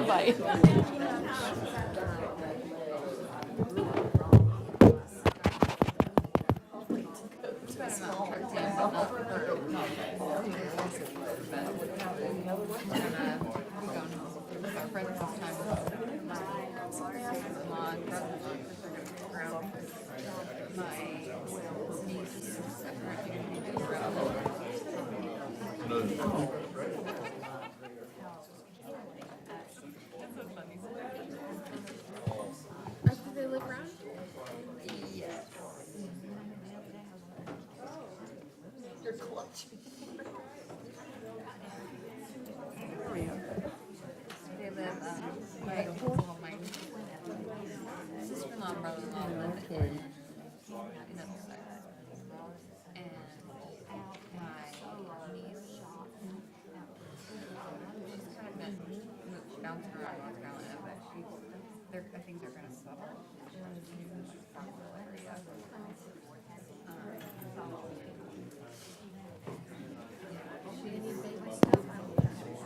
invite. Do they look around? You're clutch. They live, my sister-in-law and brother-in-law live in another side. And my niece, she's kind of been bouncing around North Carolina, but I think they're gonna settle in the Farmville area. Any baby stuff? I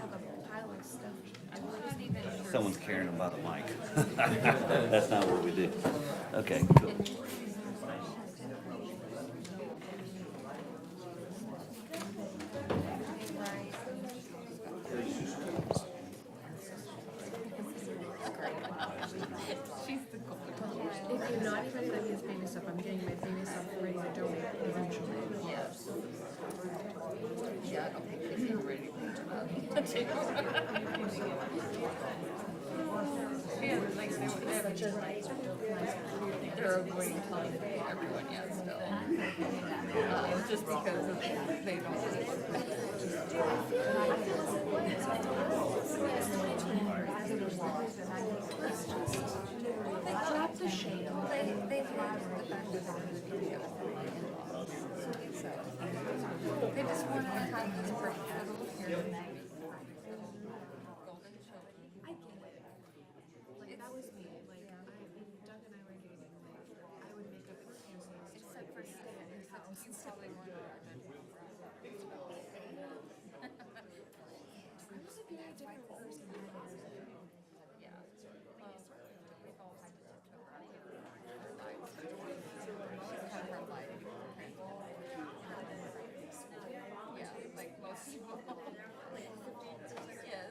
have a pile of stuff. I'm not even sure. Someone's carrying them by the mic. That's not what we do. Okay, cool. She's the golden. If you're not anybody that needs baby stuff, I'm getting my baby stuff ready to donate eventually. Yes. Yeah, I don't think she's even ready to put them up. Yeah, like they're avoiding telling everyone yet still. Just because they don't really look at it. Drop the shade. They have the fact that they're the video. So they just want to have this perfect little here. Golden children. I get it. Like, that was me. Like, Doug and I were dating. Like, I would make up excuses to Except for stay at your house. you probably weren't around. I was a very different person 9 years ago. Yeah. We've all had to tiptoe around our lives. She's kind of her life. Yeah, like most people. Yes.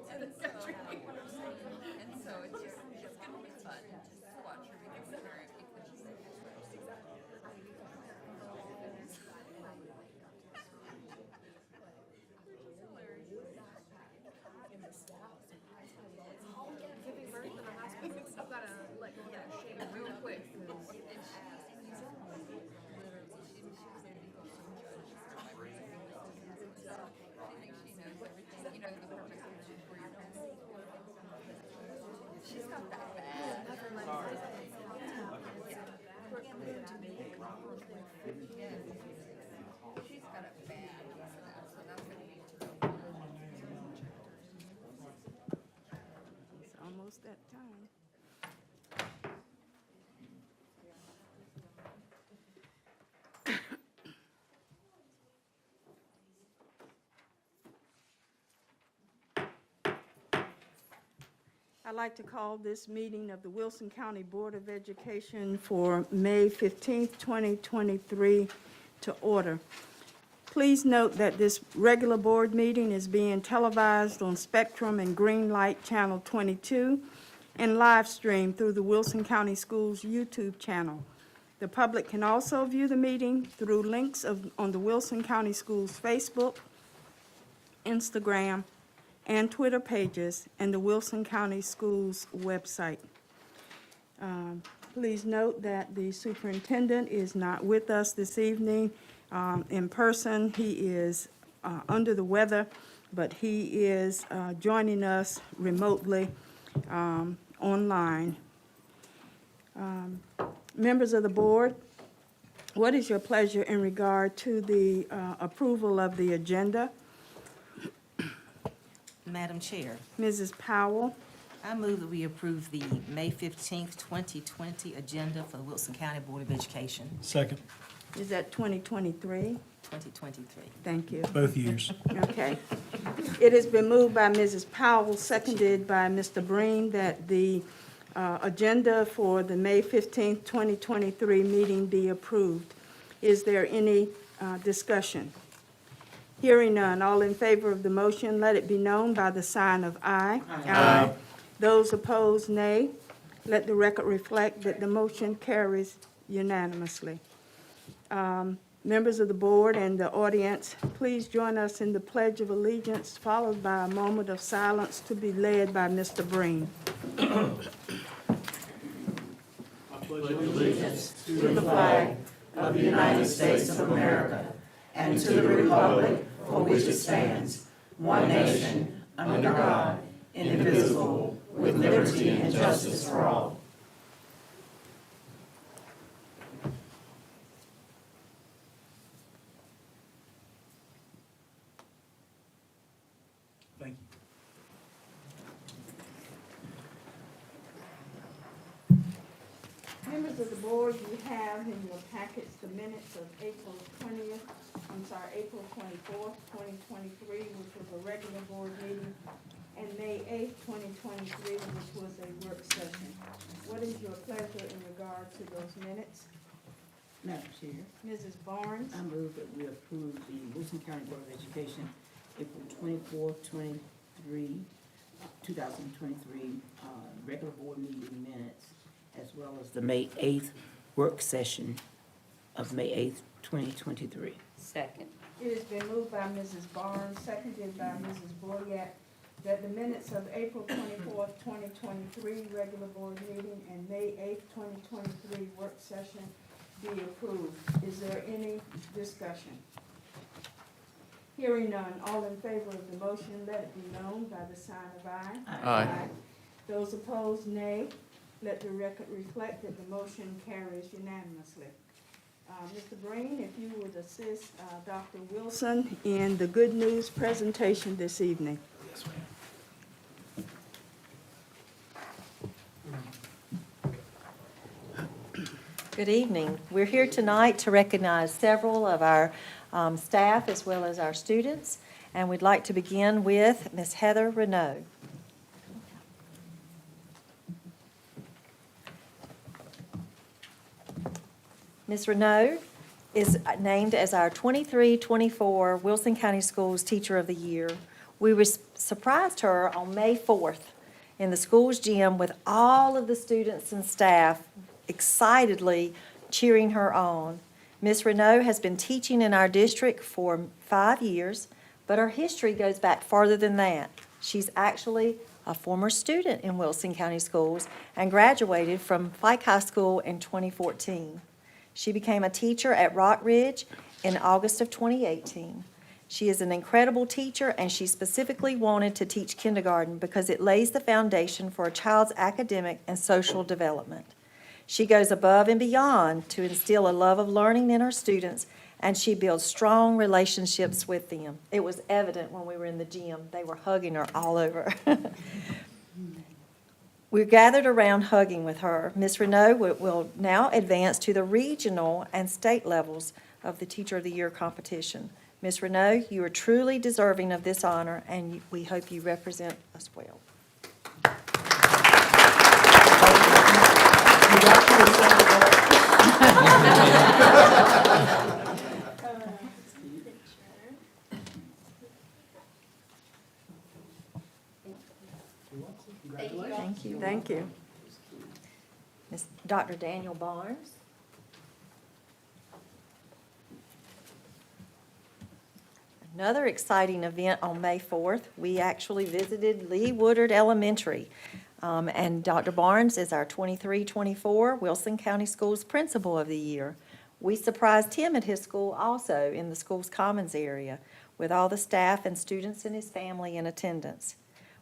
And so it's just, it's gonna be fun to watch her become a parent because Giving birth in a hospital, I've got to let go of that shade real quick. she's got that bad. She's got a bad, so that's what you need to know. It's almost that time. I'd like to call this meeting of the Wilson County Board of Education for May 15th, 2023 to order. Please note that this regular board meeting is being televised on Spectrum and Green Light Channel 22 and live streamed through the Wilson County Schools YouTube channel. The public can also view the meeting through links on the Wilson County Schools Facebook, Instagram, and Twitter pages and the Wilson County Schools website. Please note that the superintendent is not with us this evening in person. He is under the weather, but he is joining us remotely online. Members of the board, what is your pleasure in regard to the approval of the agenda? Madam Chair, Mrs. Powell? I move that we approve the May 15th, 2020 agenda for the Wilson County Board of Education. Second. Is that 2023? 2023. Thank you. Both years. Okay. It has been moved by Mrs. Powell, seconded by Mr. Breen, that the agenda for the May 15th, 2023 meeting be approved. Is there any discussion? Hearing none, all in favor of the motion, let it be known by the sign of aye. Aye. Those opposed, nay. Let the record reflect that the motion carries unanimously. Members of the board and the audience, please join us in the Pledge of Allegiance, followed by a moment of silence to be led by Mr. Breen. To the flag of the United States of America and to the republic for which it stands, one nation, under God, indivisible, with liberty and justice for all. Thank you. Members of the board, you have in your packets the minutes of April 24th, 2023, which was a regular board meeting, and May 8th, 2023, which was a work session. What is your pleasure in regard to those minutes? Madam Chair, Mrs. Barnes? I move that we approve the Wilson County Board of Education April 24th, 2023, regular board meeting minutes, as well as the May 8th work session of May 8th, 2023. Second. It has been moved by Mrs. Barnes, seconded by Mrs. Boyak, that the minutes of April 24th, 2023 regular board meeting and May 8th, 2023 work session be approved. Is there any discussion? Hearing none, all in favor of the motion, let it be known by the sign of aye. Aye. Those opposed, nay. Let the record reflect that the motion carries unanimously. Mr. Breen, if you would assist Dr. Wilson in the good news presentation this evening. Yes, ma'am. Good evening. We're here tonight to recognize several of our staff as well as our students, and we'd like to begin with Ms. Heather Renaud. Ms. Renaud is named as our 23-24 Wilson County Schools Teacher of the Year. We surprised her on May 4th in the school's gym with all of the students and staff excitedly cheering her on. Ms. Renaud has been teaching in our district for 5 years, but her history goes back farther than that. She's actually a former student in Wilson County Schools and graduated from Fike High School in 2014. She became a teacher at Rock Ridge in August of 2018. She is an incredible teacher, and she specifically wanted to teach kindergarten because it lays the foundation for a child's academic and social development. She goes above and beyond to instill a love of learning in her students, and she builds strong relationships with them. It was evident when we were in the gym. They were hugging her all over. We're gathered around hugging with her. Ms. Renaud will now advance to the regional and state levels of the Teacher of the Year competition. Ms. Renaud, you are truly deserving of this honor, and we hope you represent us well. Thank you. Thank you. Dr. Daniel Barnes. Another exciting event on May 4th, we actually visited Lee Woodard Elementary. And Dr. Barnes is our 23-24 Wilson County Schools Principal of the Year. We surprised him at his school also in the school's commons area with all the staff and students and his family in attendance.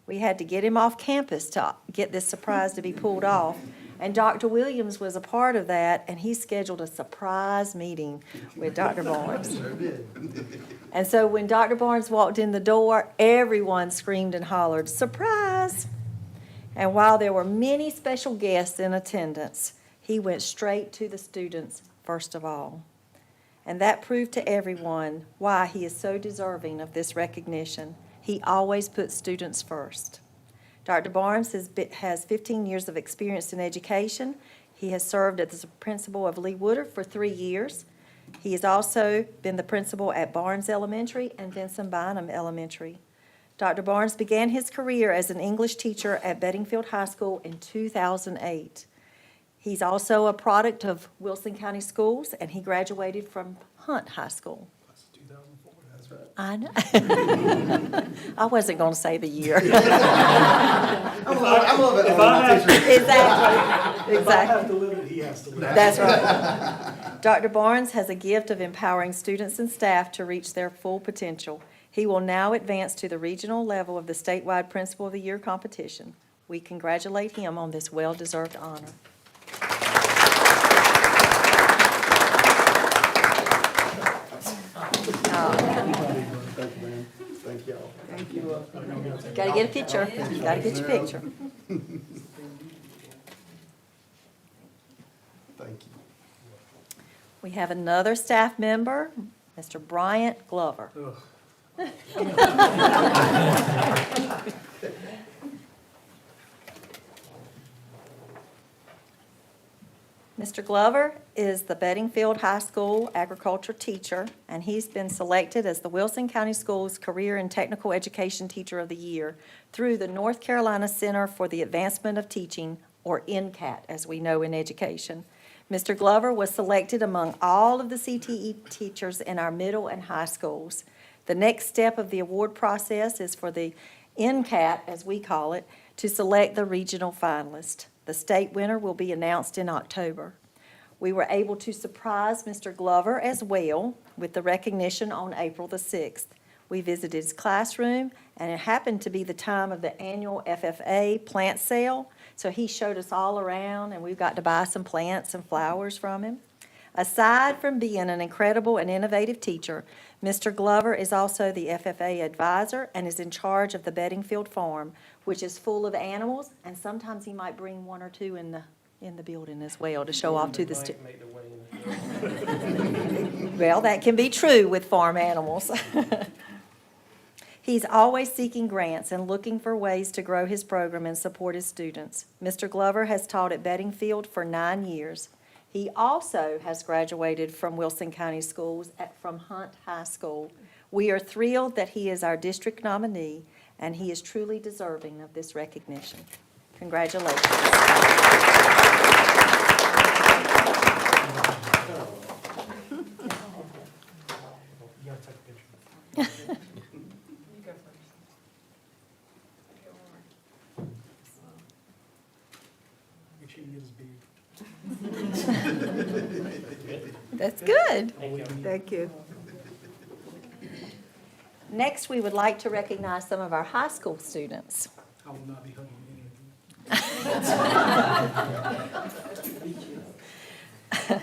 We had to get him off campus to get this surprise to be pulled off. And Dr. Williams was a part of that, and he scheduled a surprise meeting with Dr. Barnes. And so when Dr. Barnes walked in the door, everyone screamed and hollered, "Surprise!" And while there were many special guests in attendance, he went straight to the students first of all. and that proved to everyone why he is so deserving of this recognition. He always puts students first. Dr. Barnes has 15 years of experience in education. He has served as the principal of Lee Woodard for 3 years. He has also been the principal at Barnes Elementary and Vincent Bynum Elementary. Dr. Barnes began his career as an English teacher at Bedingfield High School in 2008. He's also a product of Wilson County Schools, and he graduated from Hunt High School. That's 2004, that's right. I know. I wasn't going to say the year. I'm a little bit older than my teacher. Exactly, If I have exactly. to live it, he has to live it. That's right. Dr. Barnes has a gift of empowering students and staff to reach their full potential. He will now advance to the regional level of the statewide Principal of the Year competition. We congratulate him on this well-deserved honor. Thank you, man. Thank y'all. Thank you. Got to get a picture. Got to get your picture. Thank you. We have another staff member, Mr. Bryant Glover. Ugh. Mr. Glover is the Bedingfield High School agriculture teacher, and he's been selected as the Wilson County Schools Career and Technical Education Teacher of the Year through the North Carolina Center for the Advancement of Teaching, or NCAT, as we know in education. Mr. Glover was selected among all of the CTE teachers in our middle and high schools. The next step of the award process is for the NCAT, as we call it, to select the regional finalist. The state winner will be announced in October. We were able to surprise Mr. Glover as well with the recognition on April the 6th. We visited his classroom, and it happened to be the time of the annual FFA plant sale, so he showed us all around, and we got to buy some plants and flowers from him. Aside from being an incredible and innovative teacher, Mr. Glover is also the FFA advisor and is in charge of the Bedingfield Farm, which is full of animals, and sometimes he might bring one or two in the building as well to show off to the students. Well, that can be true with farm animals. He's always seeking grants and looking for ways to grow his program and support his students. Mr. Glover has taught at Bedingfield for 9 years. He also has graduated from Wilson County Schools from Hunt High School. We are thrilled that he is our district nominee, and he is truly deserving of this recognition. Congratulations. You gotta take a picture. Make sure you get his beard. That's good. Thank you. Next, we would like to recognize some of our high school students. I will not be hugging any of you.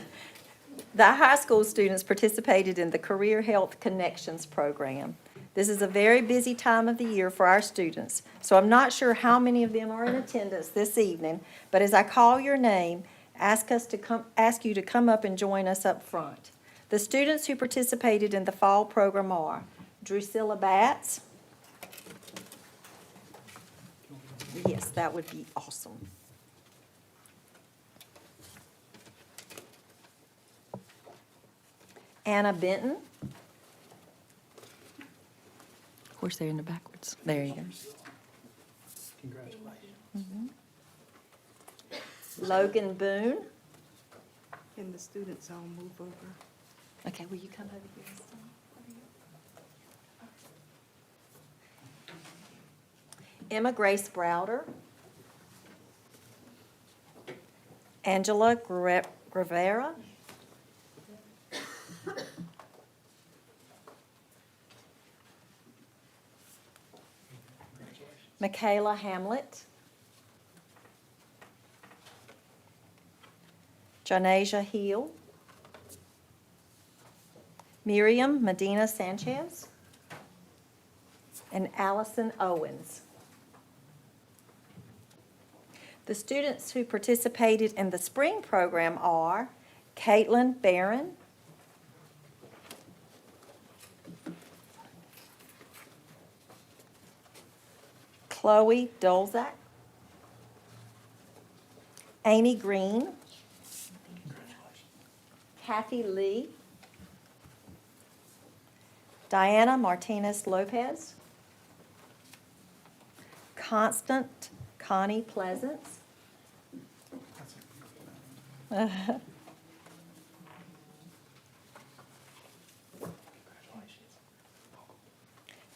The high school students participated in the Career Health Connections program. This is a very busy time of the year for our students, so I'm not sure how many of them are in attendance this evening, but as I call your name, ask you to come up and join us up front. The students who participated in the fall program are Drusilla Batts. Yes, that would be awesome. Anna Benton. Of course, they're in the backwards. There you go. Congratulations. Logan Boone. Can the students all move over? Okay, will you come over here? Emma Grace Browder. Angela Gravera. Michaela Hamlet. Janasia Hill. Miriam Medina Sanchez. And Allison Owens. The students who participated in the spring program are Caitlin Barron, Chloe Dolzak, Amy Green, Kathy Lee, Diana Martinez Lopez, Constant Connie Pleasance,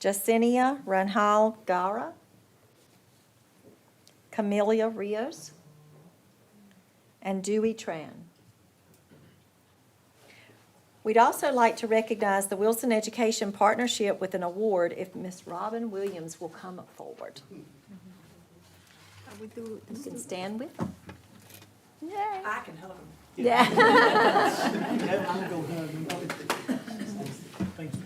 Jacinia Ranjal Gara, Camelia Rios, and Dewey Tran. We'd also like to recognize the Wilson Education Partnership with an award if Miss Robin Williams will come forward. Are we through? You can stand with her. Yay. I can hug them. Yeah. I'll go hug him. Thank you.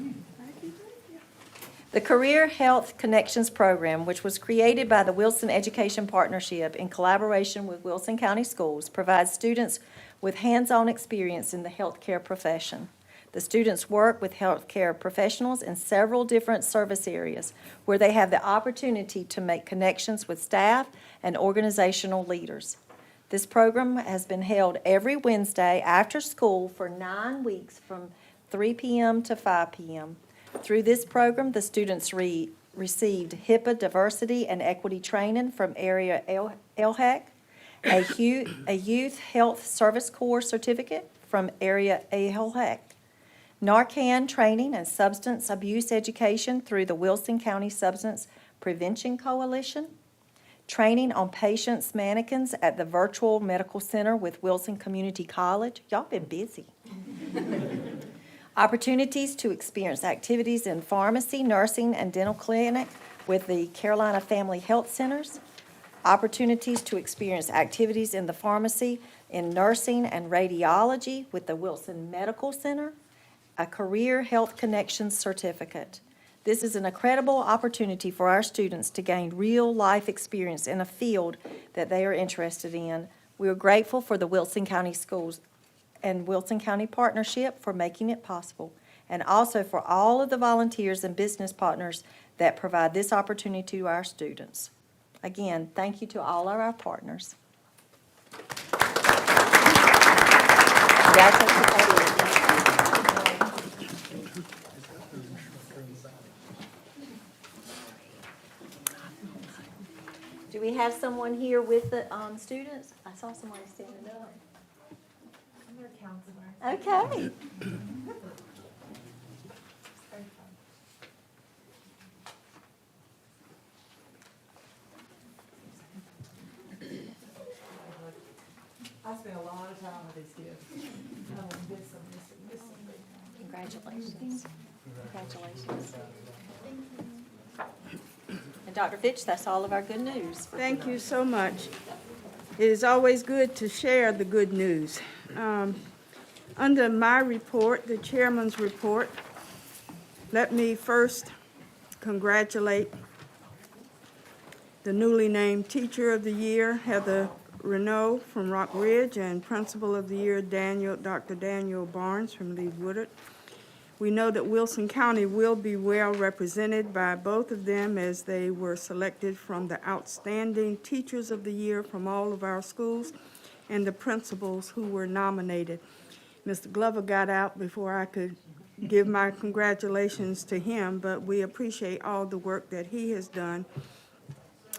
The Career Health Connections Program, which was created by the Wilson Education Partnership in collaboration with Wilson County Schools, provides students with hands-on experience in the healthcare profession. The students work with healthcare professionals in several different service areas where they have the opportunity to make connections with staff and organizational leaders. This program has been held every Wednesday after school for 9 weeks from 3 p.m. to 5 p.m. Through this program, the students received HIPAA diversity and equity training from Area LHEC, a Youth Health Service Corps certificate from Area LHEC, Narcan training and substance abuse education through the Wilson County Substance Prevention Coalition, training on patients' mannequins at the Virtual Medical Center with Wilson Community College. Y'all been busy. Opportunities to experience activities in pharmacy, nursing, and dental clinic with the Carolina Family Health Centers. Opportunities to experience activities in the pharmacy, in nursing and radiology with the Wilson Medical Center. A Career Health Connections certificate. This is an incredible opportunity for our students to gain real-life experience in a field that they are interested in. We are grateful for the Wilson County Schools and Wilson County Partnership for making it possible, and also for all of the volunteers and business partners that provide this opportunity to our students. Again, thank you to all of our partners. Do we have someone here with the students? I saw somebody standing up. Okay. I spent a lot of time with these kids. I will miss them. Congratulations. Congratulations. And Dr. Fitch, that's all of our good news. Thank you so much. It is always good to share the good news. Under my report, the chairman's report, let me first congratulate the newly named Teacher of the Year, Heather Renault from Rock Ridge, and Principal of the Year, Dr. Daniel Barnes from Lee Woodard. We know that Wilson County will be well represented by both of them as they were selected from the outstanding Teachers of the Year from all of our schools and the principals who were nominated. Mr. Glover got out before I could give my congratulations to him, but we appreciate all the work that he has done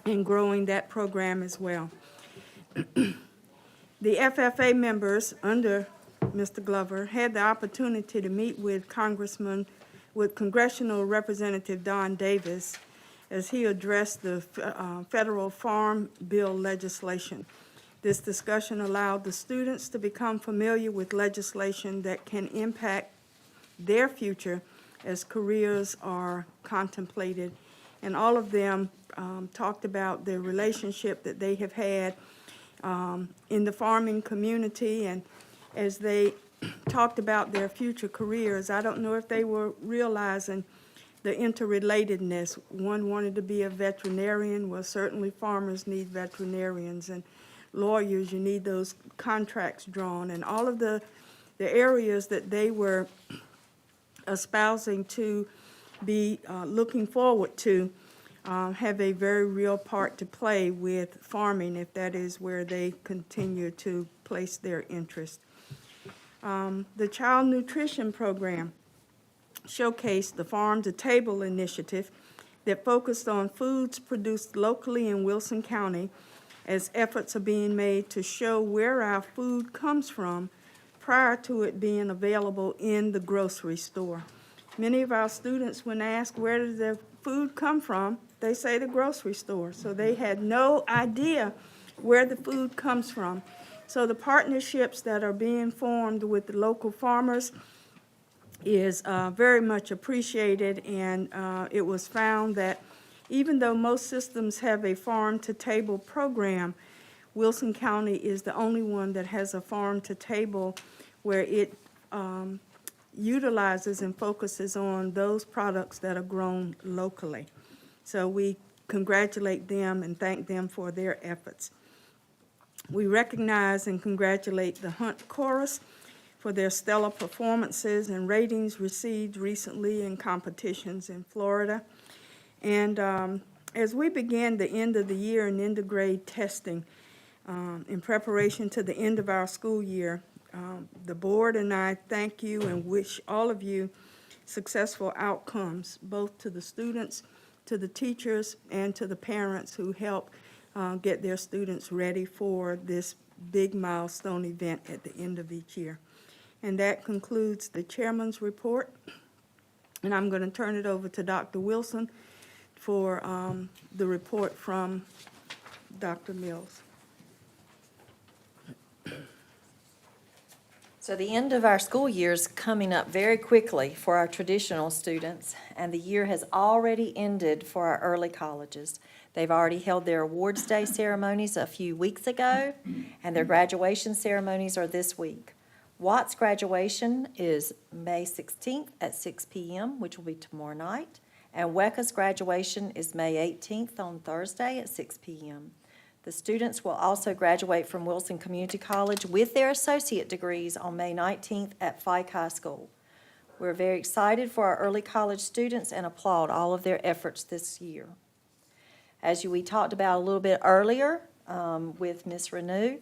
in growing that program as well. The FFA members under Mr. Glover had the opportunity to meet with Congressional Representative Don Davis as he addressed the federal Farm Bill legislation. This discussion allowed the students to become familiar with legislation that can impact their future as careers are contemplated. And all of them talked about the relationship that they have had in the farming community, and as they talked about their future careers, I don't know if they were realizing the interrelatedness. One wanted to be a veterinarian. Well, certainly farmers need veterinarians, and lawyers, you need those contracts drawn, and all of the areas that they were espousing to be looking forward to have a very real part to play with farming if that is where they continue to place their interest. The Child Nutrition Program showcased the Farm to Table initiative that focused on foods produced locally in Wilson County as efforts are being made to show where our food comes from prior to it being available in the grocery store. Many of our students, when asked where does their food come from, they say the grocery store. So they had no idea where the food comes from. So the partnerships that are being formed with the local farmers is very much appreciated, and it was found that even though most systems have a farm-to-table program, Wilson County is the only one that has a farm-to-table where it utilizes and focuses on those products that are grown locally. So we congratulate them and thank them for their efforts. We recognize and congratulate the Hunt Chorus for their stellar performances and ratings received recently in competitions in Florida. And as we begin the end of the year and end of grade testing in preparation to the end of our school year, the board and I thank you and wish all of you successful outcomes, both to the students, to the teachers, and to the parents who help get their students ready for this big milestone event at the end of each year. And that concludes the chairman's report. And I'm going to turn it over to Dr. Wilson for the report from Dr. Mills. So the end of our school year is coming up very quickly for our traditional students, and the year has already ended for our early colleges. They've already held their awards day ceremonies a few weeks ago, and their graduation ceremonies are this week. Watt's graduation is May 16th at 6 p.m., which will be tomorrow night, and WECA's graduation is May 18th on Thursday at 6 p.m. The students will also graduate from Wilson Community College with their associate degrees on May 19th at Fike High School. We're very excited for our early college students and applaud all of their efforts this year. As we talked about a little bit earlier with Ms. Renew,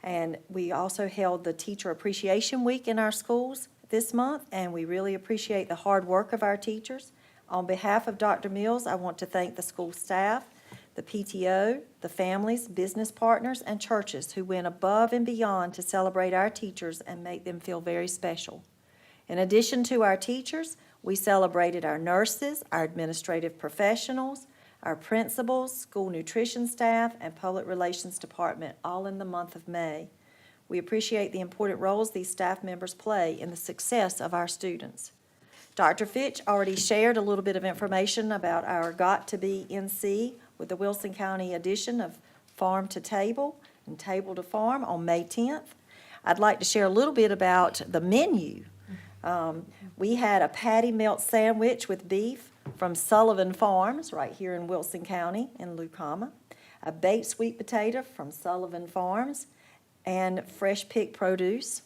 and we also held the Teacher Appreciation Week in our schools this month, and we really appreciate the hard work of our teachers. On behalf of Dr. Mills, I want to thank the school staff, the PTO, the families, business partners, and churches who went above and beyond to celebrate our teachers and make them feel very special. In addition to our teachers, we celebrated our nurses, our administrative professionals, our principals, school nutrition staff, and public relations department, all in the month of May. We appreciate the important roles these staff members play in the success of our students. Dr. Fitch already shared a little bit of information about our Got to Be NC with the Wilson County edition of Farm to Table and Table to Farm on May 10th. I'd like to share a little bit about the menu. We had a patty melt sandwich with beef from Sullivan Farms right here in Wilson County in Lucama, a baked sweet potato from Sullivan Farms, and fresh picked produce,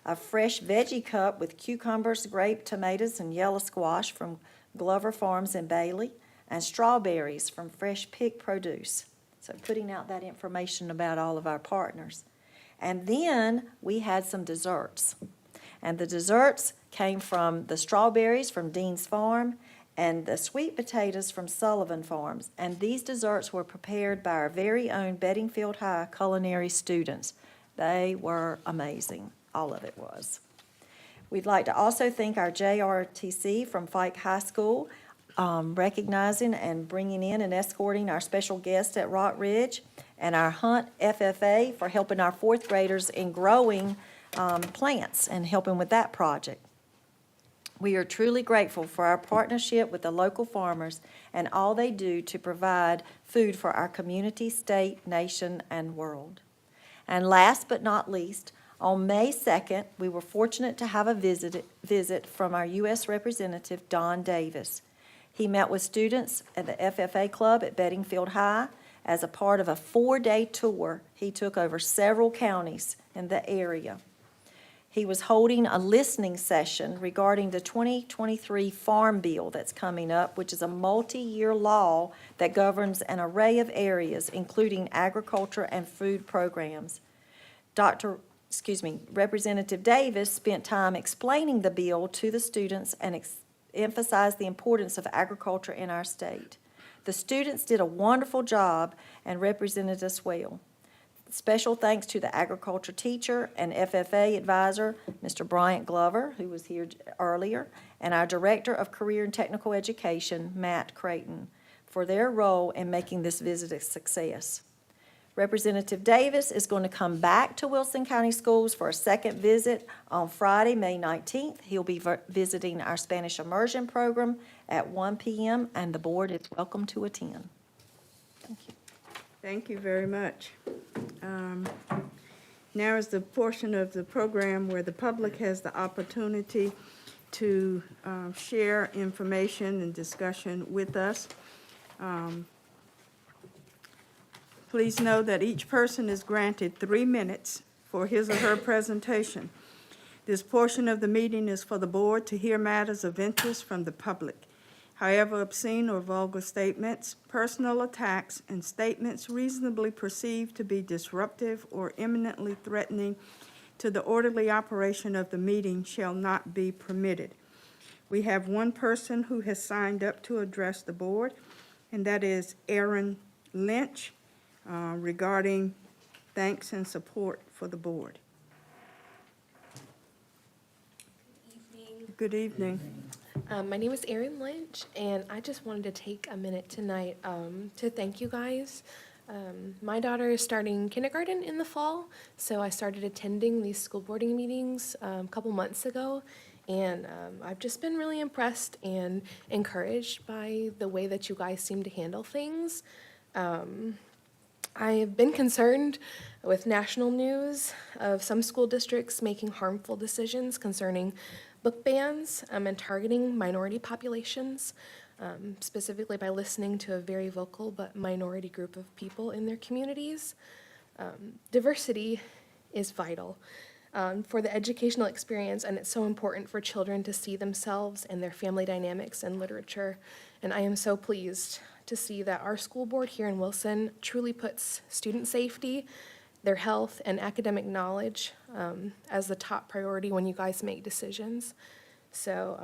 a fresh veggie cup with cucumbers, grape, tomatoes, and yellow squash from Glover Farms in Bailey, and strawberries from fresh picked produce. So putting out that information about all of our partners. And then we had some desserts. And the desserts came from the strawberries from Dean's Farm and the sweet potatoes from Sullivan Farms. And these desserts were prepared by our very own Beddingfield High culinary students. They were amazing. All of it was. We'd like to also thank our JRTC from Fike High School, recognizing and bringing in and escorting our special guest at Rock Ridge, and our Hunt FFA for helping our fourth graders in growing plants and helping with that project. We are truly grateful for our partnership with the local farmers and all they do to provide food for our community, state, nation, and world. And last but not least, on May 2nd, we were fortunate to have a visit from our U.S. Representative, Don Davis. He met with students at the FFA Club at Beddingfield High as a part of a 4-day tour. He took over several counties in the area. He was holding a listening session regarding the 2023 Farm Bill that's coming up, which is a multi-year law that governs an array of areas, including agriculture and food programs. Representative Davis spent time explaining the bill to the students and emphasized the importance of agriculture in our state. The students did a wonderful job and represented us well. Special thanks to the agriculture teacher and FFA advisor, Mr. Bryant Glover, who was here earlier, and our Director of Career and Technical Education, Matt Creighton, for their role in making this visit a success. Representative Davis is going to come back to Wilson County Schools for a second visit on Friday, May 19th. He'll be visiting our Spanish immersion program at 1 p.m., and the board is welcome to attend. Thank you. Thank you very much. Now is the portion of the program where the public has the opportunity to share information and discussion with us. Please know that each person is granted 3 minutes for his or her presentation. This portion of the meeting is for the board to hear matters of interest from the public. However, obscene or vulgar statements, personal attacks, and statements reasonably perceived to be disruptive or imminently threatening to the orderly operation of the meeting shall not be permitted. We have one person who has signed up to address the board, and that is Aaron Lynch, regarding thanks and support for the board. Good evening. My name is Erin Lynch, and I just wanted to take a minute tonight to thank you guys. My daughter is starting kindergarten in the fall, so I started attending these school boarding meetings a couple months ago, and I've just been really impressed and encouraged by the way that you guys seem to handle things. I have been concerned with national news of some school districts making harmful decisions concerning book bans and targeting minority populations, specifically by listening to a very vocal but minority group of people in their communities. Diversity is vital for the educational experience, and it's so important for children to see themselves and their family dynamics in literature. And I am so pleased to see that our school board here in Wilson truly puts student safety, their health, and academic knowledge as the top priority when you guys make decisions. So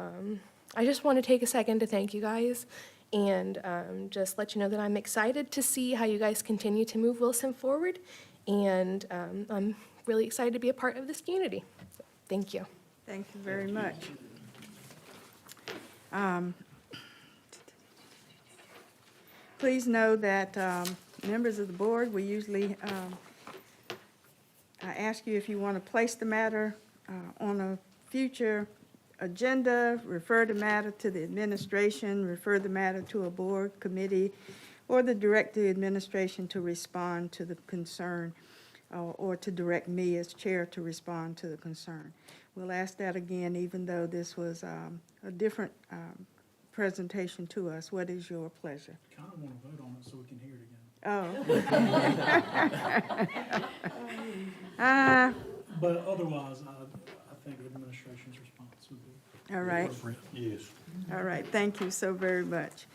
I just want to take a second to thank you guys and just let you know that I'm excited to see how you guys continue to move Wilson forward, and I'm really excited to be a part of this community. Thank you. Thank you very much. Please know that members of the board, we usually I ask you if you want to place the matter on a future agenda, refer the matter to the administration, refer the matter to a board committee, or direct the administration to respond to the concern, or to direct me as chair to respond to the concern. We'll ask that again, even though this was a different presentation to us. What is your pleasure? Kind of want to vote on it so we can hear it again. Oh. But otherwise, I think the administration's response would be All right. appropriate. Yes. All right, thank you so very much.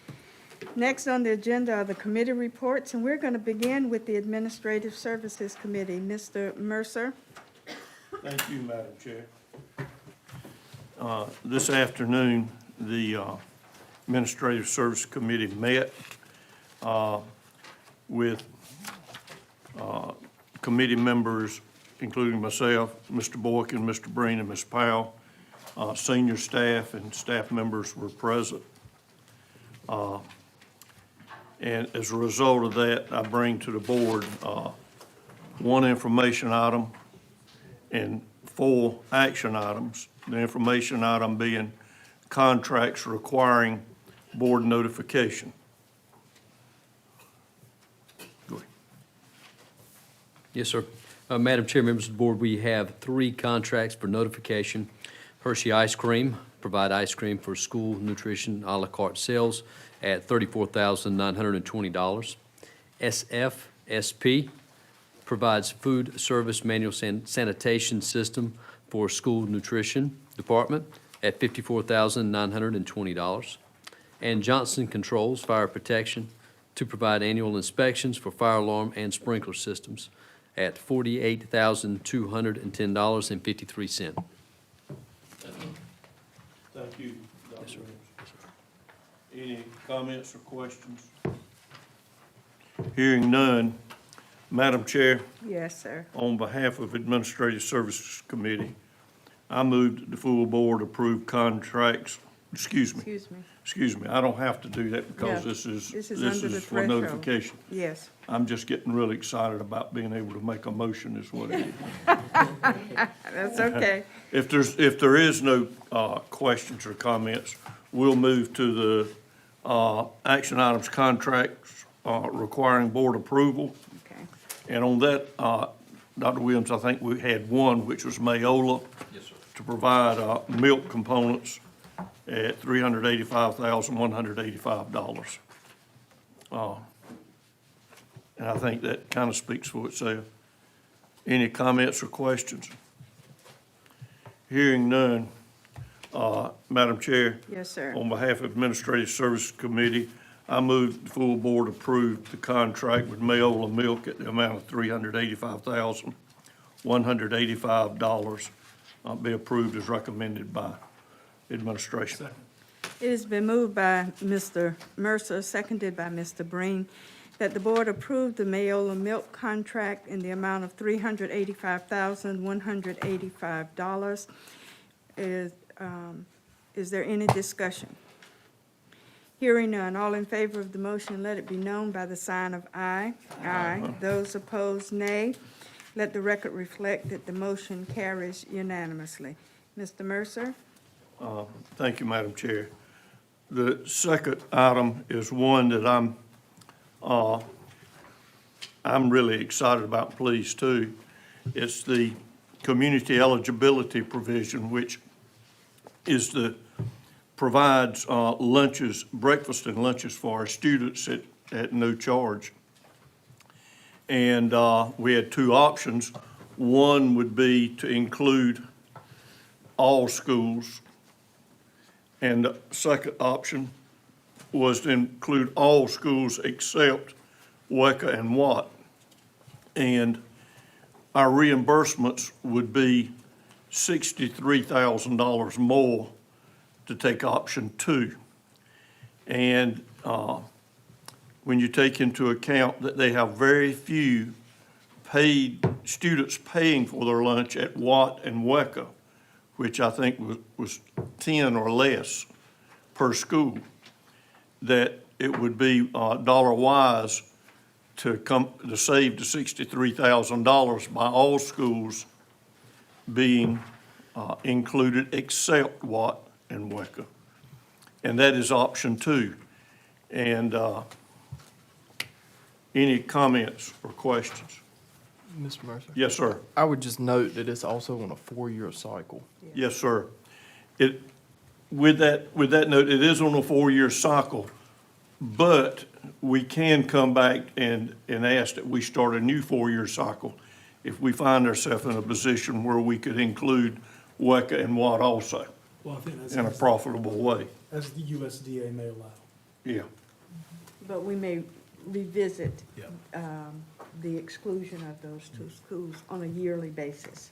Next on the agenda are the committee reports, and we're going to begin with the Administrative Services Committee. Mr. Mercer? Thank you, Madam Chair. This afternoon, the Administrative Service Committee met with committee members, including myself, Mr. Boykin, and Mr. Breen, and Ms. Powell. Senior staff and staff members were present. And as a result of that, I bring to the board one information item and 4 action items. The information item being contracts requiring board notification. Go ahead. Yes, sir. Madam Chair, members of the board, we have 3 contracts for notification. Hershey Ice Cream, provide ice cream for school nutrition a la carte sales at $34,920. SFSP provides food service manual sanitation system for School Nutrition Department at $54,920. And Johnson Controls Fire Protection to provide annual inspections for fire alarm and sprinkler systems at $48,210.53. Thank you, Dr. Williams. Any comments or questions? Hearing none, Madam Chair, Yes, sir. on behalf of Administrative Services Committee, I move that the full board approve contracts, excuse me, I don't have to do that because Yeah, this is this is under the for threshold. notification. Yes. I'm just getting really excited about being able to make a motion is what it is. That's okay. If there is no questions or comments, we'll move to the action items contracts requiring board approval. Okay. And on that, Dr. Williams, I think we had one, which was Mayola. Yes, sir. To provide milk components at $385,185. And I think that kind of speaks for itself. Any comments or questions? Hearing none, Madam Chair, Yes, sir. on behalf of Administrative Services Committee, I move the full board approve the contract with Mayola Milk at the amount of $385,185 be approved as recommended by administration. It has been moved by Mr. Mercer, seconded by Mr. Breen, that the board approve the Mayola Milk contract in the amount of $385,185. Is there any discussion? Hearing none, all in favor of the motion, let it be known by the sign of aye. Aye. Those opposed, nay. Let the record reflect that the motion carries unanimously. Mr. Mercer? Thank you, Madam Chair. The second item is one that I'm really excited about, pleased too. It's the community eligibility provision, which is provides lunches, breakfast and lunches for our students at no charge. And we had two options. One would be to include all schools. And the second option was to include all schools except WECA and Watt. And our reimbursements would be $63,000 more to take option two. And when you take into account that they have very few paid students paying for their lunch at Watt and WECA, which I think was 10 or less per school, that it would be dollar-wise to save the $63,000 by all schools being included except Watt and WECA. And that is option two. And any comments or questions? Mr. Mercer? Yes, sir. I would just note that it's also on a 4-year cycle. Yes, sir. With that note, it is on a 4-year cycle, but we can come back and ask that we start a new 4-year cycle if we find ourselves in a position where we could include WECA and Watt also Well, I think that's, in a profitable way. as the USDA may allow. Yeah. But we may revisit Yeah. the exclusion of those two schools on a yearly basis.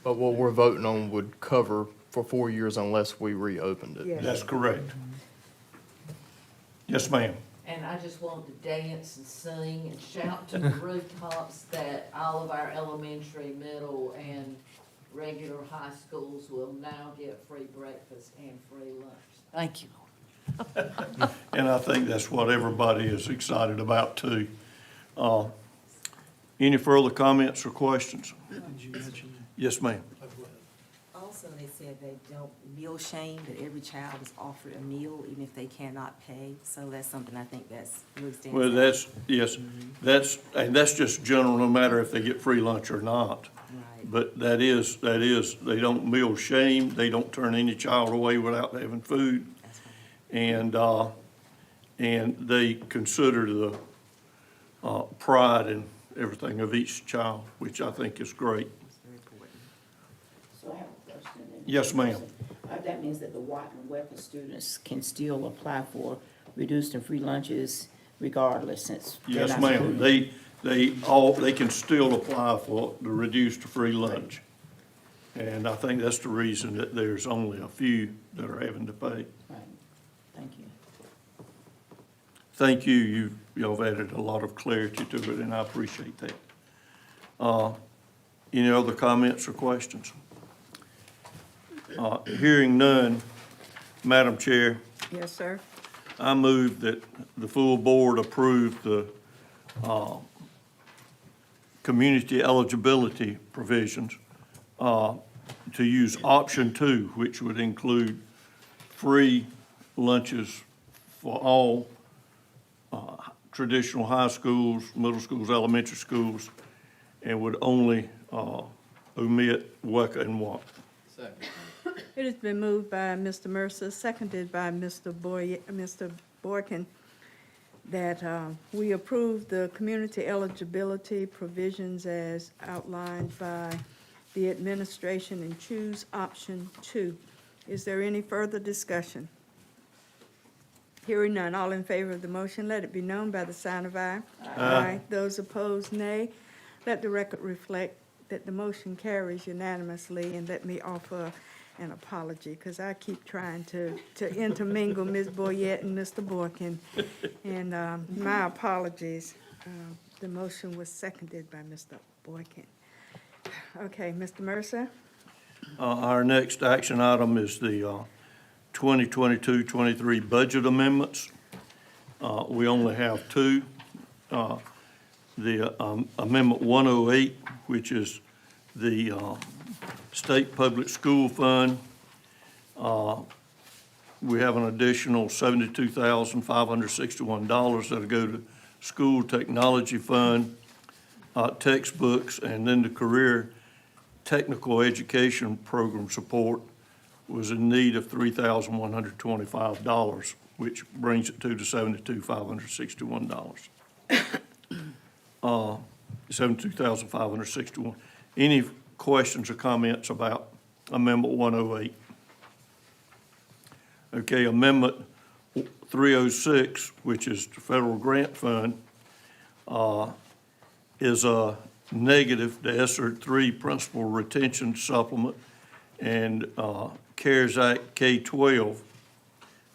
But what we're voting on would cover for 4 years unless we reopened it. Yes. That's correct. Yes, ma'am. And I just want to dance and sing and shout to the rooftops that all of our elementary, middle, and regular high schools will now get free breakfast and free lunch. Thank you, Lord. And I think that's what everybody is excited about too. Any further comments or questions? Did you mention? Yes, ma'am. Also, they said they don't meal shame, that every child is offered a meal even if they cannot pay. So that's something I think that's really stands Well, out. yes, and that's just general, no matter if they get free lunch or not. Right. But that is, they don't meal shame, they don't turn any child away without having food. That's right. And they consider the pride and everything of each child, which I think is great. It's very important. Yes, ma'am. That means that the Watt and Wecker students can still apply for reduced and free lunches regardless, since they're Yes, not ma'am. students. They can still apply for the reduced or free lunch. And I think that's the reason that there's only a few that are having to pay. Right, thank you. Thank you. You've added a lot of clarity to it, and I appreciate that. Any other comments or questions? Hearing none, Madam Chair, Yes, sir. I move that the full board approve the community eligibility provisions to use option 2, which would include free lunches for all traditional high schools, middle schools, elementary schools, and would only omit WECA and WAC. It has been moved by Mr. Mercer, seconded by Mr. Boykin, that we approve the community eligibility provisions as outlined by the administration and choose option 2. Is there any further discussion? Hearing none, all in favor of the motion, let it be known by the sign of aye. Aye. Those opposed, nay. Let the record reflect that the motion carries unanimously, and let me offer an apology, because I keep trying to intermingle Ms. Boyette and Mr. Boykin, and my apologies. The motion was seconded by Mr. Boykin. Okay, Mr. Mercer? Our next action item is the 2022-23 budget amendments. We only have two. The Amendment 108, which is the State Public School Fund. We have an additional $72,561 that'll go to School Technology Fund, textbooks, and then the Career Technical Education Program support was in need of $3,125, which brings it to the $72,561. $72,561. Any questions or comments about Amendment 108? Okay, Amendment 306, which is the Federal Grant Fund, is a negative, the ESSER 3 Principal Retention Supplement, and CARES Act K-12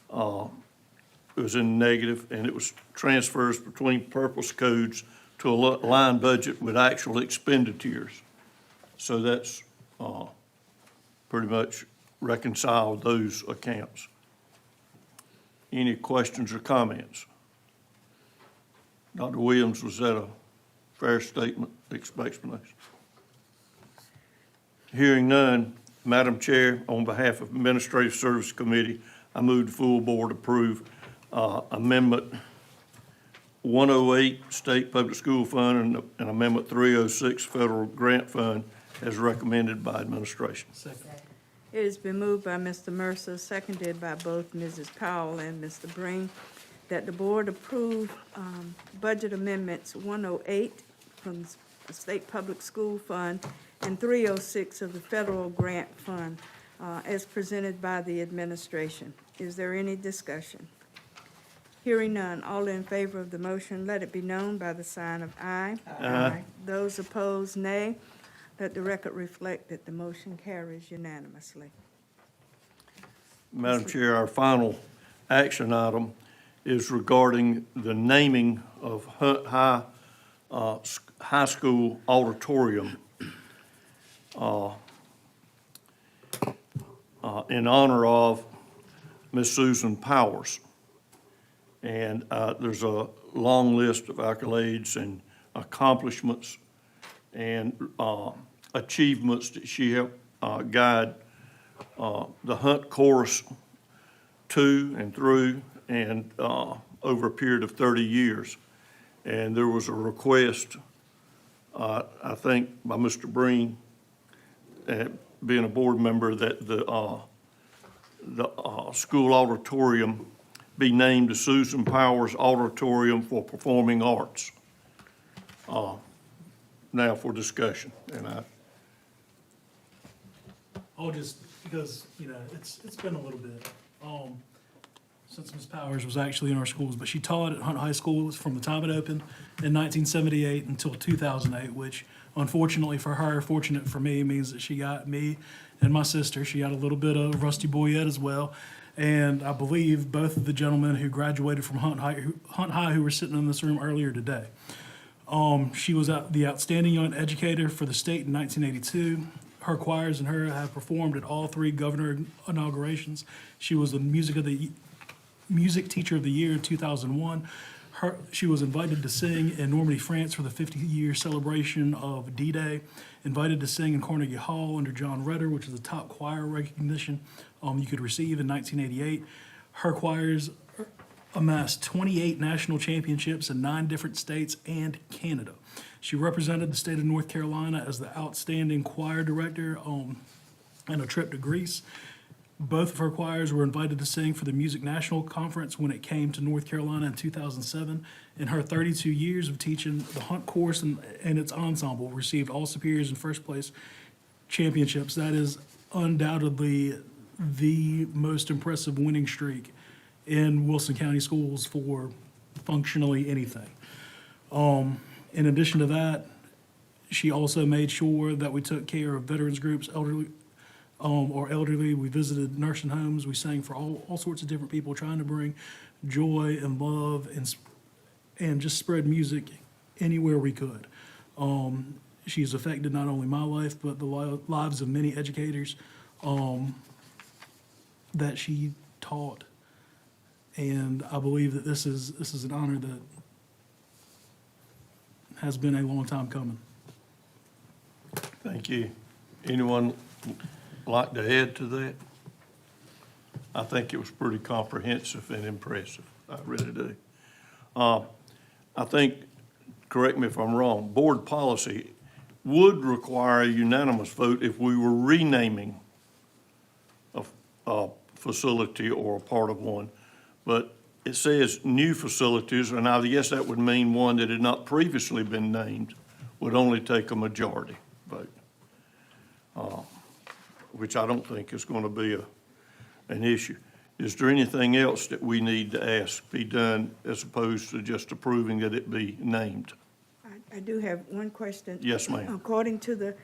was in negative, and it was transfers between purpose codes to a line budget with actual expenditures. So that's pretty much reconciled those accounts. Any questions or comments? Dr. Williams, was that a fair statement, explanation? Hearing none, Madam Chair, on behalf of Administrative Service Committee, I move the full board approve Amendment 108 State Public School Fund and Amendment 306 Federal Grant Fund as recommended by administration. It has been moved by Mr. Mercer, seconded by both Mrs. Powell and Mr. Breen, that the board approve budget amendments 108 from the State Public School Fund and 306 of the Federal Grant Fund as presented by the administration. Is there any discussion? Hearing none, all in favor of the motion, let it be known by the sign of aye. Aye. Those opposed, nay. Let the record reflect that the motion carries unanimously. Madam Chair, our final action item is regarding the naming of Hunt High School Auditorium in honor of Miss Susan Powers. And there's a long list of accolades and accomplishments and achievements that she helped guide the Hunt Chorus to and through and over a period of 30 years. And there was a request, I think, by Mr. Breen, being a board member, that the school auditorium be named the Susan Powers Auditorium for Performing Arts. Now for discussion, and I'll just, because, it's been a little bit, since Ms. Powers was actually in our schools, but she taught at Hunt High School from the time it opened in 1978 until 2008, which unfortunately for her, fortunate for me, means that she got me and my sister. She got a little bit of Rusty Boyette as well. And I believe both of the gentlemen who graduated from Hunt High who were sitting in this room earlier today. She was the outstanding young educator for the state in 1982. Her choirs and her have performed at all 3 governor inaugurations. She was the music teacher of the year in 2001. She was invited to sing in Normandy, France for the 50-year celebration of D-Day, invited to sing in Carnegie Hall under John Rutter, which is the top choir recognition you could receive in 1988. Her choirs amassed 28 national championships in 9 different states and Canada. She represented the state of North Carolina as the outstanding choir director on a trip to Greece. Both of her choirs were invited to sing for the Music National Conference when it came to North Carolina in 2007. In her 32 years of teaching, the Hunt course and its ensemble received all superiors and first place championships. That is undoubtedly the most impressive winning streak in Wilson County Schools for functionally anything. In addition to that, she also made sure that we took care of veterans groups, elderly. We visited nursing homes. We sang for all sorts of different people, trying to bring joy and love and just spread music anywhere we could. She's affected not only my life, but the lives of many educators that she taught. And I believe that this is an honor that has been a long time coming. Thank you. Anyone like to add to that? I think it was pretty comprehensive and impressive. I really do. I think, correct me if I'm wrong, board policy would require a unanimous vote if we were renaming a facility or a part of one. But it says new facilities, and I guess that would mean one that had not previously been named would only take a majority vote, which I don't think is going to be an issue. Is there anything else that we need to ask be done as opposed to just approving that it be named? I do have one question. Yes, ma'am. According to the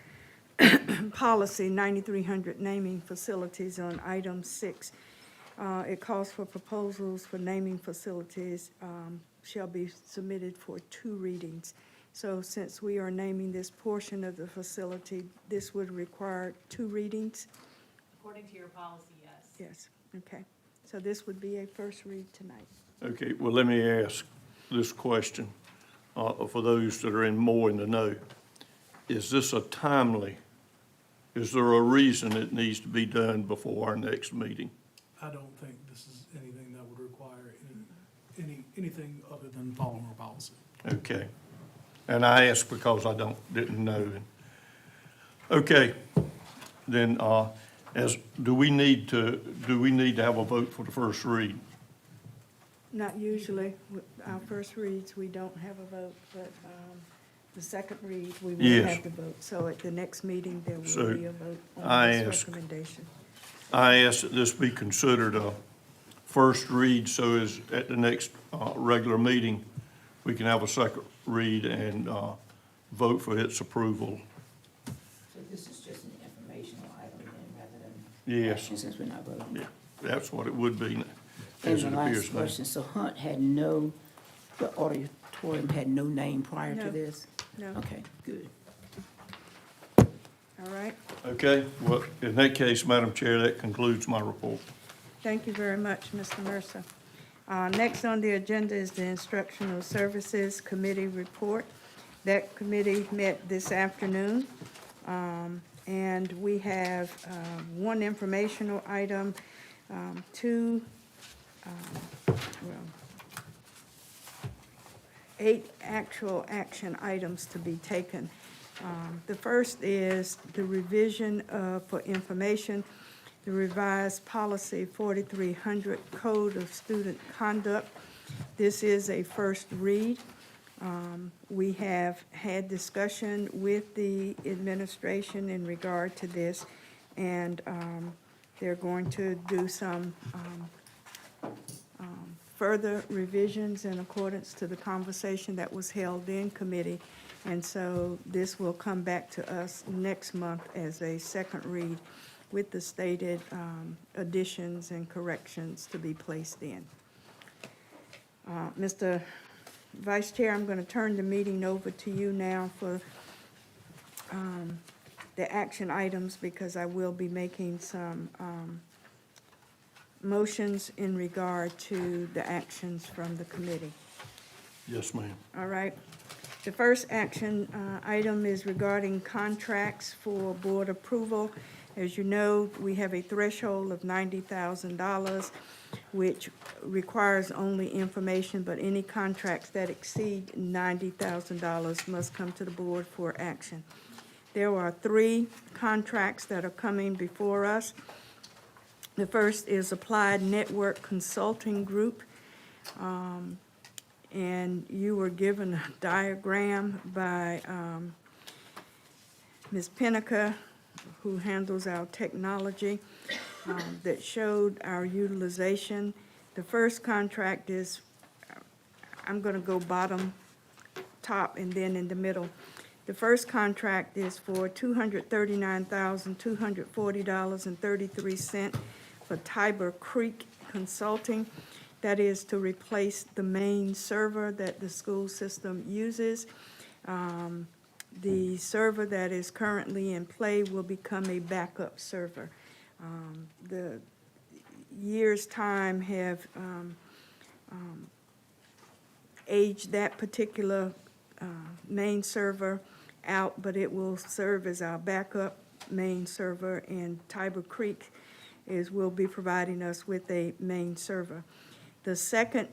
policy 9300 naming facilities on item 6, it calls for proposals for naming facilities shall be submitted for 2 readings. So since we are naming this portion of the facility, this would require 2 readings? According to your policy, yes. Yes, okay. So this would be a first read tonight. Okay, well, let me ask this question for those that are more in the know. Is this is there a reason it needs to be done before our next meeting? I don't think this is anything that would require anything other than following our policy. Okay. And I ask because I didn't know. Okay, then, do we need to have a vote for the first read? Not usually. With our first reads, we don't have a vote, but the second read, we will Yes. have the vote. So at the next meeting, there So, will be a vote I on this ask- recommendation. I ask that this be considered a first read, so as at the next regular meeting, we can have a second read and vote for its approval. So this is just an informational item then, rather than Yes, action, since we're not voting? yeah, that's what it would be, And as the it last appears now. question, so Hunt had the auditorium had no name prior to No. this? No, Okay, good. all right. Okay, well, in that case, Madam Chair, that concludes my report. Thank you very much, Mr. Mercer. Next on the agenda is the Instructional Services Committee report. That committee met this afternoon, and we have 1 informational item, 2, 8 actual action items to be taken. The first is the revision for information, the revised policy 4300 Code of Student Conduct. This is a first read. We have had discussion with the administration in regard to this. and they're going to do some further revisions in accordance to the conversation that was held in committee. And so this will come back to us next month as a second read with the stated additions and corrections to be placed in. Mr. Vice Chair, I'm going to turn the meeting over to you now for the action items, because I will be making some motions in regard to the actions from the committee. Yes, ma'am. All right. The first action item is regarding contracts for board approval. As you know, we have a threshold of $90,000, which requires only information, but any contracts that exceed $90,000 must come to the board for action. There are 3 contracts that are coming before us. The first is Applied Network Consulting Group. And you were given a diagram by Ms. Pinnaker, who handles our technology, that showed our utilization. The first contract is, I'm going to go bottom, top, and then in the middle. The first contract is for $239,240.33 for Tiber Creek Consulting. That is to replace the main server that the school system uses. The server that is currently in play will become a backup server. The years' time have aged that particular main server out, but it will serve as our backup main server, and Tiber Creek will be providing us with a main server. The second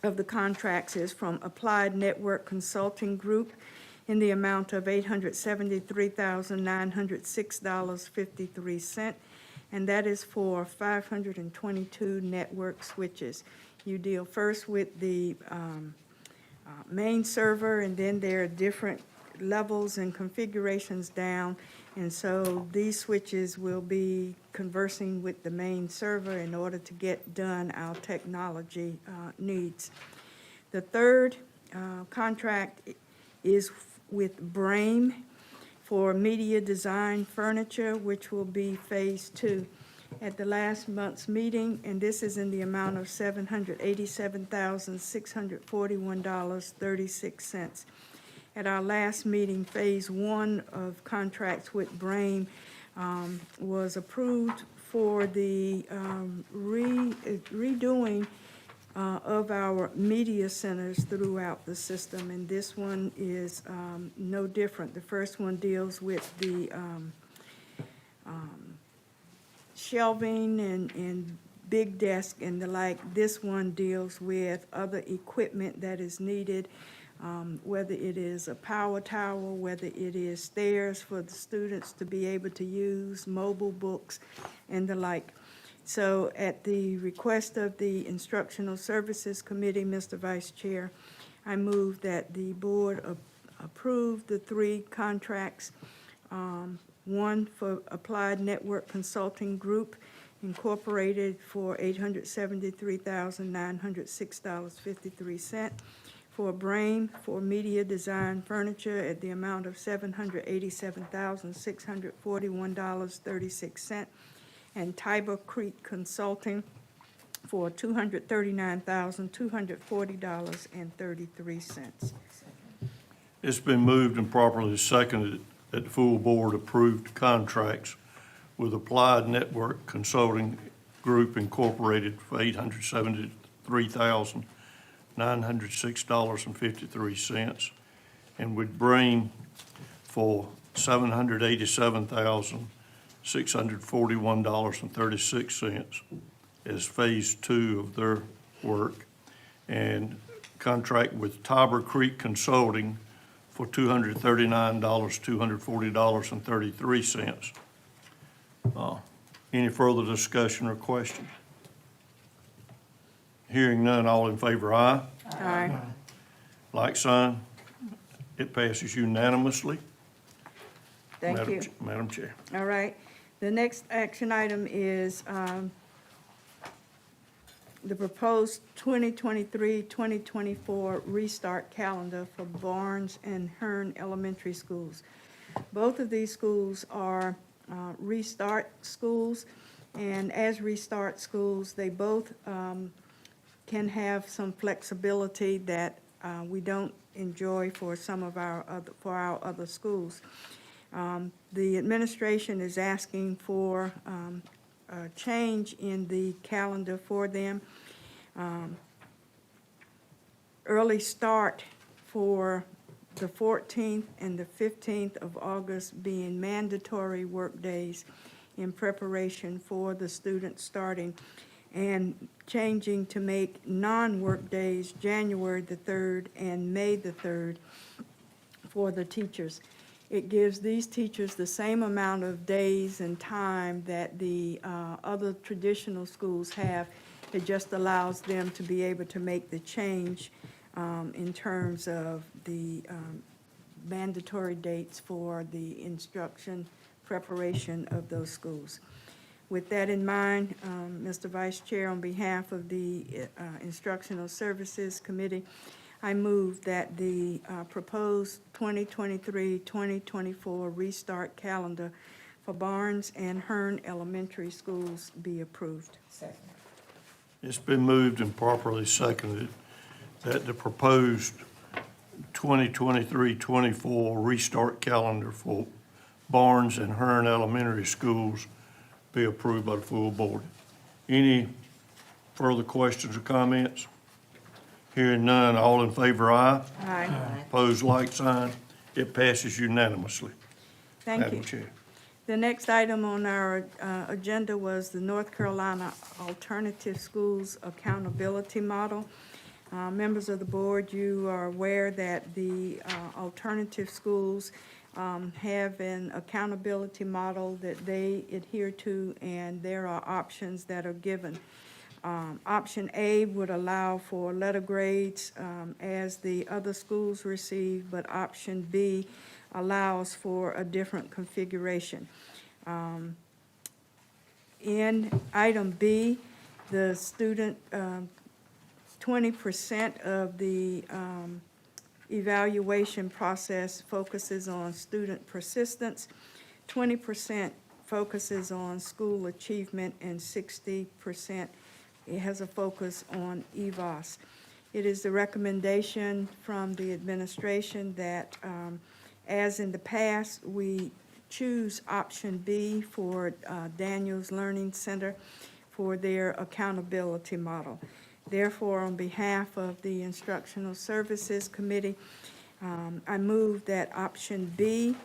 of the contracts is from Applied Network Consulting Group in the amount of $873,906.53, and that is for 522 network switches. You deal first with the main server, and then there are different levels and configurations down, and so these switches will be conversing with the main server in order to get done our technology needs. The third contract is with Brame for media design furniture, which will be phase 2. At the last month's meeting, and this is in the amount of $787,641.36. At our last meeting, phase 1 of contracts with Brame was approved for the redoing of our media centers throughout the system, and this one is no different. The first one deals with the shelving and big desk and the like. This one deals with other equipment that is needed, whether it is a power tower, whether it is stairs for the students to be able to use, mobile books, and the like. So at the request of the Instructional Services Committee, Mr. Vice Chair, I move that the board approve the 3 contracts. One for Applied Network Consulting Group Incorporated for $873,906.53. For Brame for media design furniture at the amount of $787,641.36. And Tiber Creek Consulting for $239,240.33. It's been moved and properly seconded that the full board approved contracts with Applied Network Consulting Group Incorporated for $873,906.53, and with Brame for $787,641.36 as phase 2 of their work, and contract with Tiber Creek Consulting for $239,240.33. Any further discussion or question? Hearing none, all in favor, aye? Aye. Like sign. It passes unanimously. Thank you. Madam Chair. All right. The next action item is the proposed 2023-2024 restart calendar for Barnes and Hearn Elementary Schools. Both of these schools are restart schools, and as restart schools, they both can have some flexibility that we don't enjoy for some of our other schools. The administration is asking for a change in the calendar for them. Early start for the 14th and the 15th of August being mandatory work days in preparation for the students starting, and changing to make non-work days January the 3rd and May the 3rd for the teachers. It gives these teachers the same amount of days and time that the other traditional schools have. It just allows them to be able to make the change in terms of the mandatory dates for the instruction preparation of those schools. With that in mind, Mr. Vice Chair, on behalf of the Instructional Services Committee, I move that the proposed 2023-2024 restart calendar for Barnes and Hearn Elementary Schools be approved. Second. It's been moved and properly seconded that the proposed 2023-24 restart calendar for Barnes and Hearn Elementary Schools be approved by the full board. Any further questions or comments? Hearing none, all in favor, aye. Aye. Opposed, like sign. It passes unanimously. Thank you. Madam Chair. The next item on our agenda was the North Carolina Alternative Schools Accountability Model. Members of the board, you are aware that the alternative schools have an accountability model that they adhere to, and there are options that are given. Option A would allow for letter grades as the other schools receive, but option B allows for a different configuration. In item B, the student, 20% of the evaluation process focuses on student persistence, 20% focuses on school achievement, and 60% it has a focus on EVOS. It is the recommendation from the administration that, as in the past, we choose option B for Daniels Learning Center for their accountability model. Therefore, on behalf of the Instructional Services Committee, I move that option B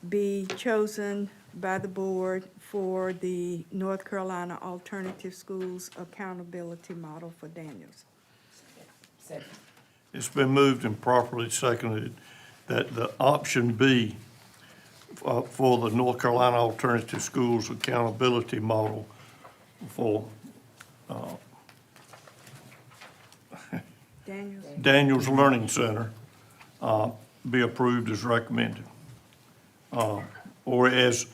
be chosen by the board for the North Carolina Alternative Schools Accountability Model for Daniels. Second. It's been moved and properly seconded that the option B for the North Carolina Alternative Schools Accountability Model for Daniels Learning Center be approved as recommended, or as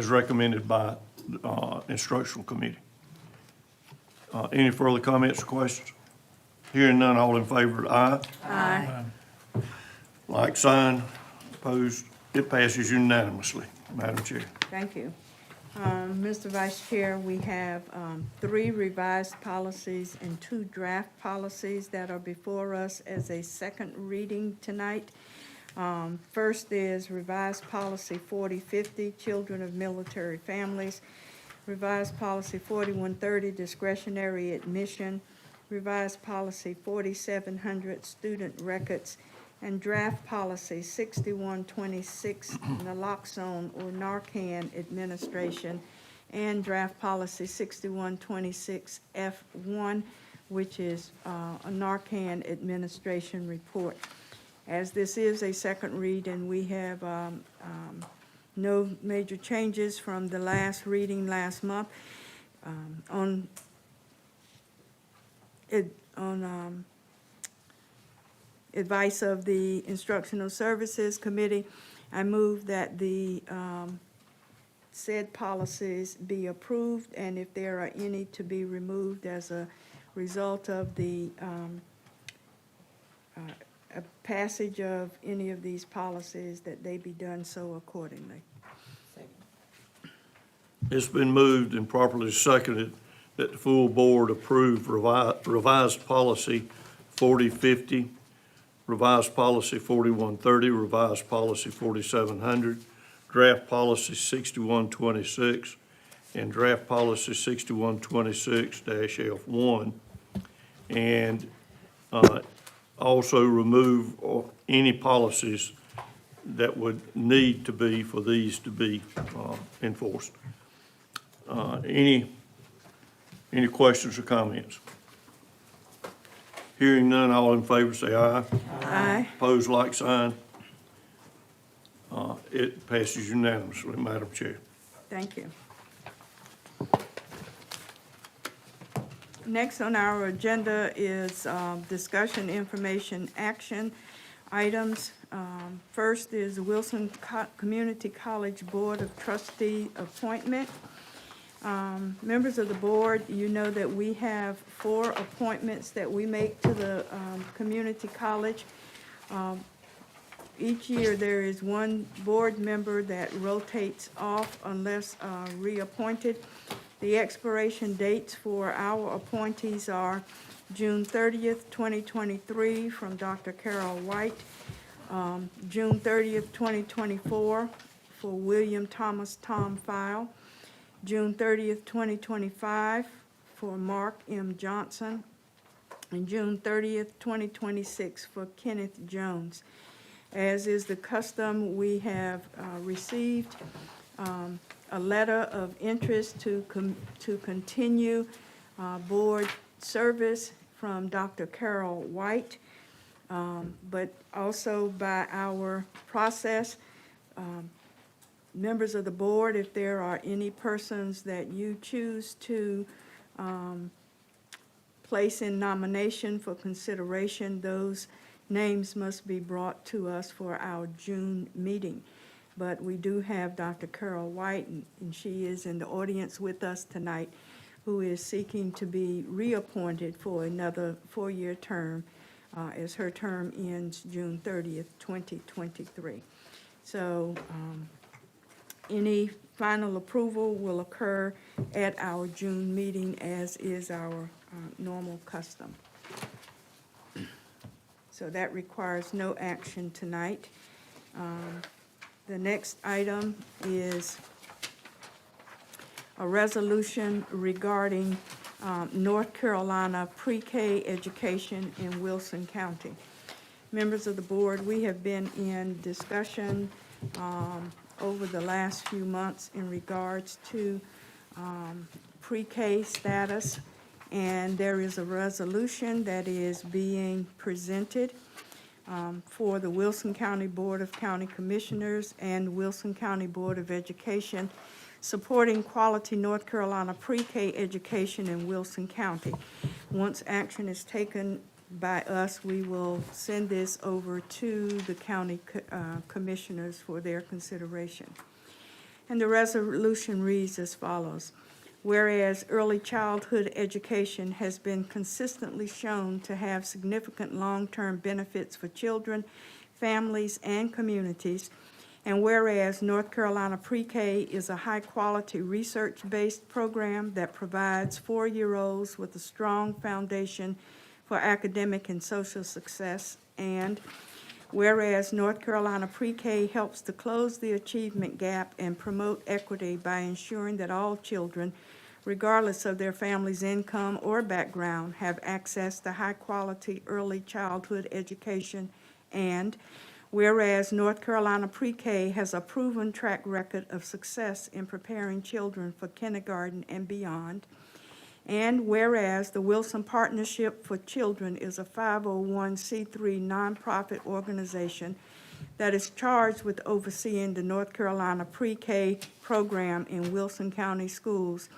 recommended by Instructional Committee. Any further comments or questions? Hearing none, all in favor, aye. Aye. Like sign, opposed, it passes unanimously, Madam Chair. Thank you. Mr. Vice Chair, we have 3 revised policies and 2 draft policies that are before us as a second reading tonight. First is revised policy 4050, children of military families, revised policy 4130, discretionary admission, revised policy 4700, student records, and draft policy 6126, naloxone or Narcan administration, and draft policy 6126 F1, which is a Narcan administration report. As this is a second read and we have no major changes from the last reading last month, on advice of the Instructional Services Committee, I move that the said policies be approved, and if there are any to be removed as a result of the a passage of any of these policies, that they be done so accordingly. It's been moved and properly seconded that the full board approve revised policy 4050, revised policy 4130, revised policy 4700, draft policy 6126, and draft policy 6126-F1, and also remove any policies that would need to be for these to be enforced. Any questions or comments? Hearing none, all in favor say aye. Aye. Opposed, like sign. It passes unanimously, Madam Chair. Thank you. Next on our agenda is discussion, information, action items. First is the Wilson Community College Board of Trustee appointment. Members of the board, you know that we have 4 appointments that we make to the community college. Each year, there is one board member that rotates off unless reappointed. The expiration dates for our appointees are June 30th, 2023, from Dr. Carol White, June 30th, 2024, for William Thomas Tom File, June 30th, 2025, for Mark M. Johnson, and June 30th, 2026, for Kenneth Jones. As is the custom, we have received a letter of interest to continue board service from Dr. Carol White, but also by our process, members of the board, if there are any persons that you choose to place in nomination for consideration, those names must be brought to us for our June meeting. But we do have Dr. Carol White, and she is in the audience with us tonight, who is seeking to be reappointed for another 4-year term, as her term ends June 30th, 2023. So any final approval will occur at our June meeting, as is our normal custom. So that requires no action tonight. The next item is a resolution regarding North Carolina pre-K education in Wilson County. Members of the board, we have been in discussion over the last few months in regards to pre-K status, and there is a resolution that is being presented for the Wilson County Board of County Commissioners and Wilson County Board of Education, supporting quality North Carolina pre-K education in Wilson County. Once action is taken by us, we will send this over to the county commissioners for their consideration. And the resolution reads as follows. Whereas early childhood education has been consistently shown to have significant long-term benefits for children, families, and communities, and whereas North Carolina Pre-K is a high-quality research-based program that provides 4-year-olds with a strong foundation for academic and social success, and whereas North Carolina Pre-K helps to close the achievement gap and promote equity by ensuring that all children, regardless of their family's income or background, have access to high-quality early childhood education, and whereas North Carolina Pre-K has a proven track record of success in preparing children for kindergarten and beyond, and whereas the Wilson Partnership for Children is a 501c3 nonprofit organization that is charged with overseeing the North Carolina Pre-K program in Wilson County schools,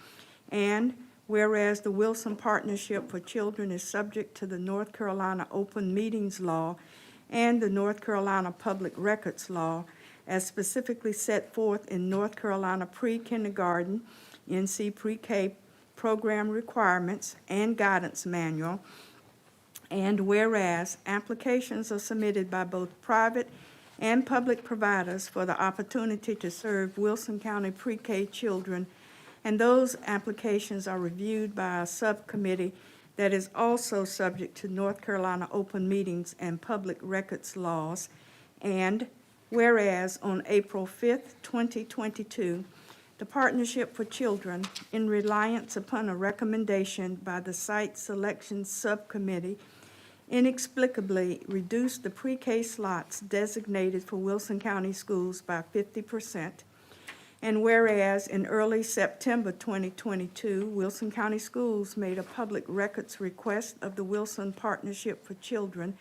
and whereas the Wilson Partnership for Children is subject to the North Carolina Open Meetings Law and the North Carolina Public Records Law, as specifically set forth in North Carolina Pre-Kindergarten, NC Pre-K Program Requirements and Guidance Manual. And whereas applications are submitted by both private and public providers for the opportunity to serve Wilson County pre-K children, and those applications are reviewed by a subcommittee that is also subject to North Carolina open meetings and public records laws. And whereas on April 5th, 2022, the Partnership for Children, in reliance upon a recommendation by the Site Selection Subcommittee, inexplicably reduced the pre-K slots designated for Wilson County schools by 50%. And whereas in early September 2022, Wilson County Schools made a public records request of the Wilson Partnership for Children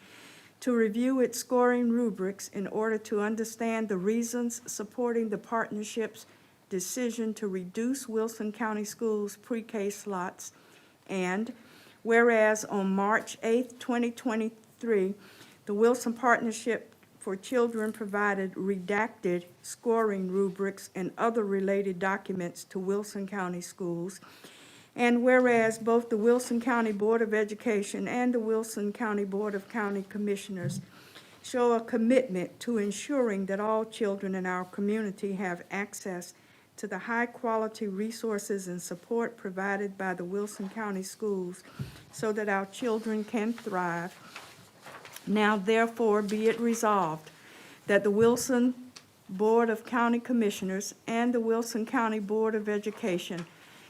to review its scoring rubrics in order to understand the reasons supporting the partnership's decision to reduce Wilson County Schools pre-K slots. And whereas on March 8, 2023, the Wilson Partnership for Children provided redacted scoring rubrics and other related documents to Wilson County Schools. And whereas both the Wilson County Board of Education and the Wilson County Board of County Commissioners show a commitment to ensuring that all children in our community have access to the high-quality resources and support provided by the Wilson County Schools so that our children can thrive. Now therefore be it resolved that the Wilson Board of County Commissioners and the Wilson County Board of Education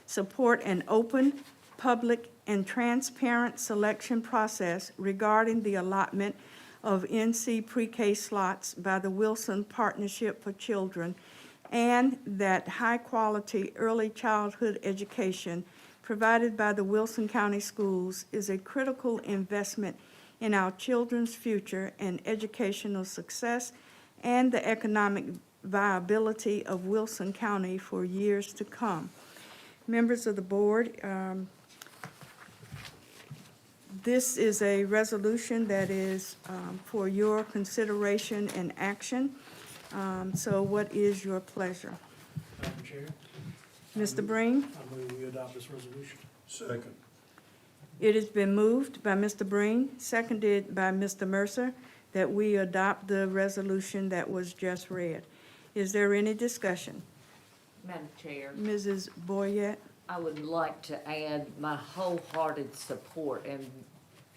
support an open, public, and transparent selection process regarding the allotment of NC pre-K slots by the Wilson Partnership for Children, and that high-quality early childhood education provided by the Wilson County Schools is a critical investment in our children's future and educational success and the economic viability of Wilson County for years to come. Members of the board, this is a resolution that is for your consideration and action. So what is your pleasure? Madam Chair, Mr. Breen? I move we adopt this resolution. Second. It has been moved by Mr. Breen, seconded by Mr. Mercer, that we adopt the resolution that was just read. Is there any discussion? Madam Chair, Mrs. Boyette? I would like to add my wholehearted support and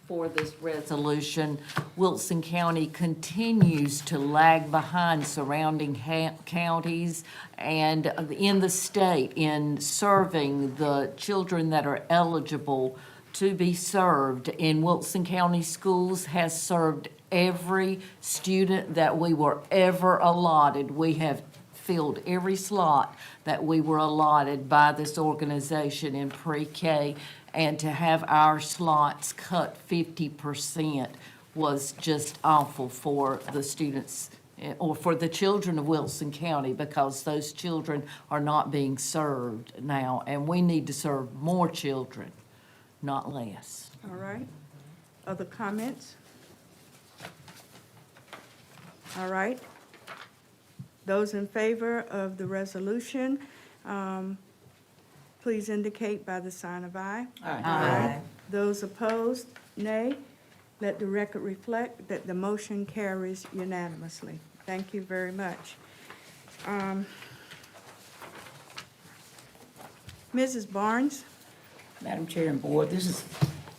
for this resolution. Wilson County continues to lag behind surrounding counties and in the state in serving the children that are eligible to be served. In Wilson County Schools has served every student that we were ever allotted. We have filled every slot that we were allotted by this organization in pre-K, and to have our slots cut 50% was just awful for the students or for the children of Wilson County, because those children are not being served now, and we need to serve more children, not less. All right. Other comments? All right. Those in favor of the resolution, please indicate by the sign of aye. Aye. Those opposed, nay. Let the record reflect that the motion carries unanimously. Thank you very much. Mrs. Barnes? Madam Chair and Board,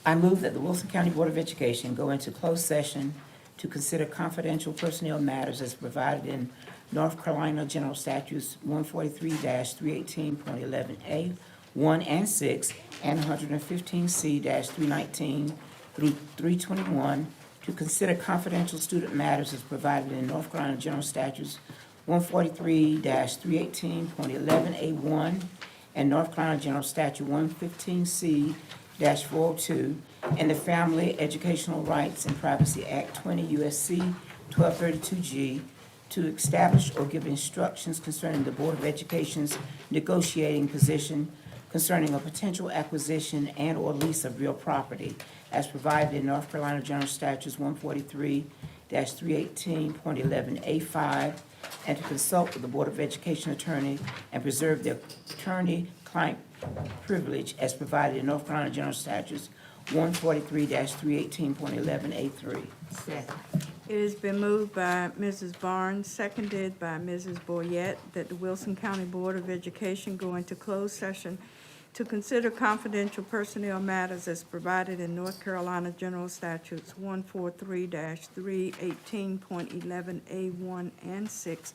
I move that the Wilson County Board of Education go into closed session to consider confidential personnel matters as provided in North Carolina General Statutes 143-318.11a, 1 and 6, and 115C-319 through 321, to consider confidential student matters as provided in North Carolina General Statutes 143-318.11a1 and North Carolina General Statute 115C-402, and the Family Educational Rights and Privacy Act 20 U.S.C. 1232G, to establish or give instructions concerning the Board of Education's negotiating position concerning a potential acquisition and/or lease of real property, as provided in North Carolina General Statutes 143 318.11A5, and to consult with the Board of Education attorney and preserve their attorney-client privilege as provided in North Carolina General Statutes 143-318.11A3. Second. It has been moved by Mrs. Barnes, seconded by Mrs. Boyette, that the Wilson County Board of Education go into closed session to consider confidential personnel matters as provided in North Carolina General Statutes 143-318.11A1 and 6,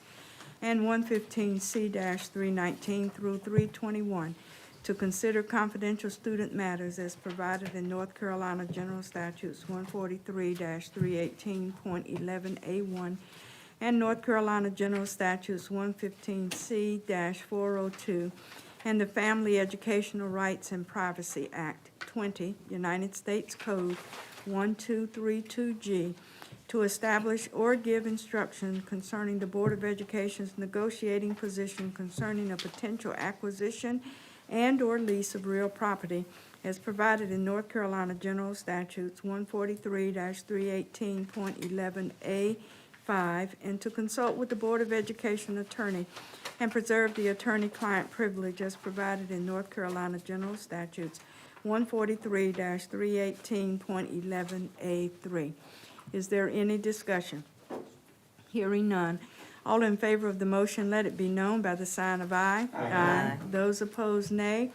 and 115C-319 through 321, to consider confidential student matters as provided in North Carolina General Statutes 143-318.11A1 and North Carolina General Statutes 115C-402 and the Family Educational Rights and Privacy Act 20, United States Code 1232G, to establish or give instruction concerning the Board of Education's negotiating position concerning a potential acquisition and/or lease of real property as provided in North Carolina General Statutes 143-318.11A5, and to consult with the Board of Education attorney and preserve the attorney-client privilege as provided in North Carolina General Statutes 143-318.11A3. Is there any discussion? Hearing none. All in favor of the motion, let it be known by the sign of aye. Aye. Those opposed, nay.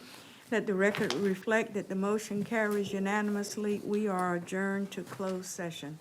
Let the record reflect that the motion carries unanimously. We are adjourned to closed session.